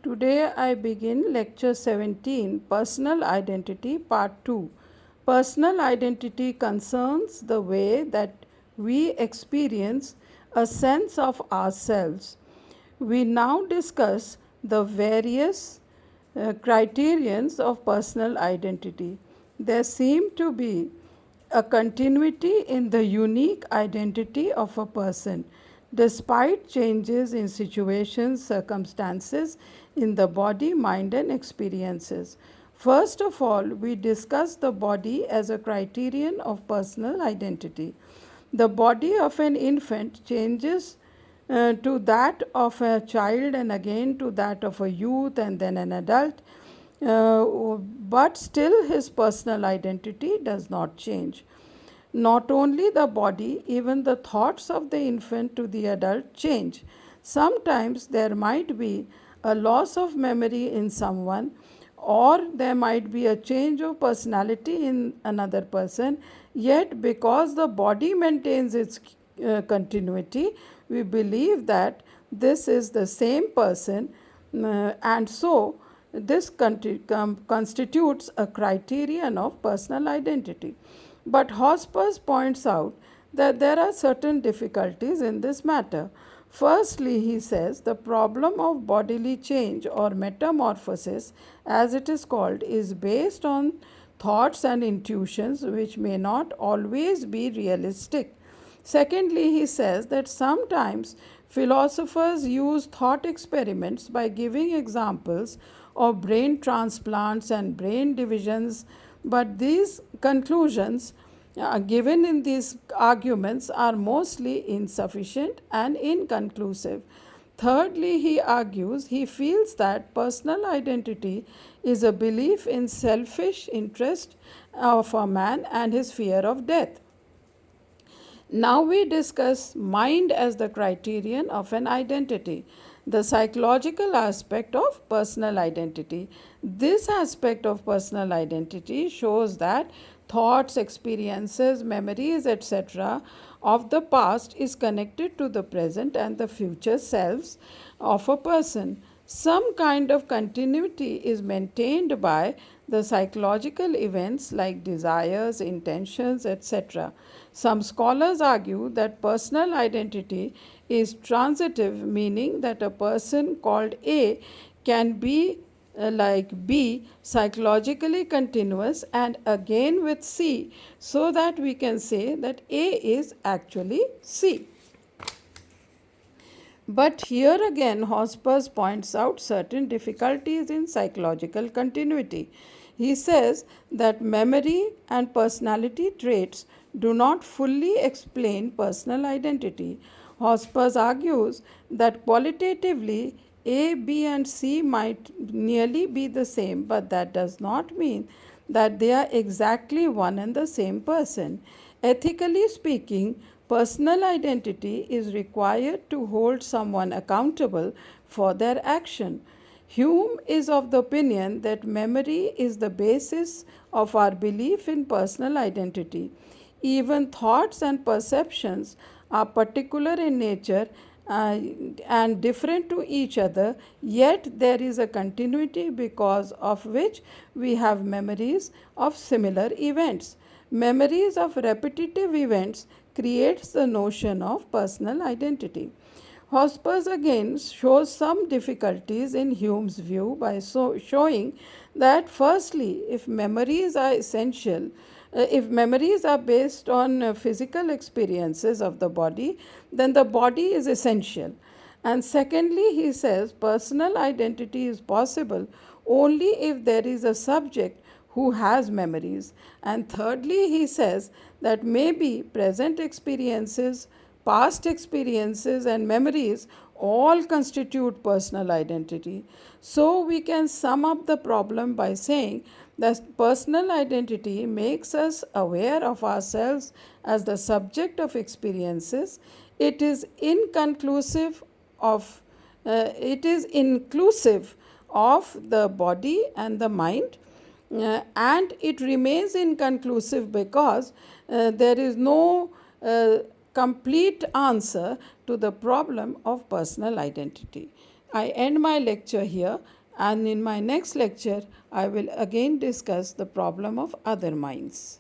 Today I begin lecture 17, Personal Identity, Part 2. Personal identity concerns the way that we experience a sense of ourselves. We now discuss the various criterions of personal identity. There seem to be a continuity in the unique identity of a person, despite changes in situations, circumstances, in the body, mind, and experiences. First of all, we discuss the body as a criterion of personal identity. The body of an infant changes to that of a child and again to that of a youth and then an adult. But still, his personal identity does not change. Not only the body, even the thoughts of the infant to the adult change. Sometimes there might be a loss of memory in someone, or there might be a change of personality in another person, yet, because the body maintains its continuity, we believe that this is the same person, and so this constitutes a criterion of personal identity. But Hospers points out that there are certain difficulties in this matter. Firstly, he says the problem of bodily change or metamorphosis, as it is called, is based on thoughts and intuitions which may not always be realistic. Secondly, he says that sometimes philosophers use thought experiments by giving examples of brain transplants and brain divisions, but these conclusions given in these arguments are mostly insufficient and inconclusive. Thirdly, he argues he feels that personal identity is a belief in selfish interest of a man and his fear of death. Now we discuss mind as the criterion of an identity, the psychological aspect of personal identity. This aspect of personal identity shows that thoughts, experiences, memories, etc. of the past is connected to the present and the future selves of a person. Some kind of continuity is maintained by the psychological events like desires, intentions, etc. Some scholars argue that personal identity is transitive, meaning that a person called A can be like B, psychologically continuous, and again with C, so that we can say that A is actually C. But here again, Hospers points out certain difficulties in psychological continuity. He says that memory and personality traits do not fully explain personal identity. Hospers argues that qualitatively A, B, and C might nearly be the same, but that does not mean that they are exactly one and the same person. Ethically speaking, personal identity is required to hold someone accountable for their action. Hume is of the opinion that memory is the basis of our belief in personal identity. Even thoughts and perceptions are particular in nature and different to each other, yet there is a continuity because of which we have memories of similar events. Memories of repetitive events creates the notion of personal identity. Hospers again shows some difficulties in Hume's view by showing that firstly, if memories are based on physical experiences of the body, then the body is essential. And secondly, he says personal identity is possible only if there is a subject who has memories. And thirdly, he says that maybe present experiences, past experiences, and memories all constitute personal identity. So we can sum up the problem by saying that personal identity makes us aware of ourselves as the subject of experiences. It is it is inclusive of the body and the mind, and it remains inconclusive because there is no complete answer to the problem of personal identity. I end my lecture here, and in my next lecture, I will again discuss the problem of other minds.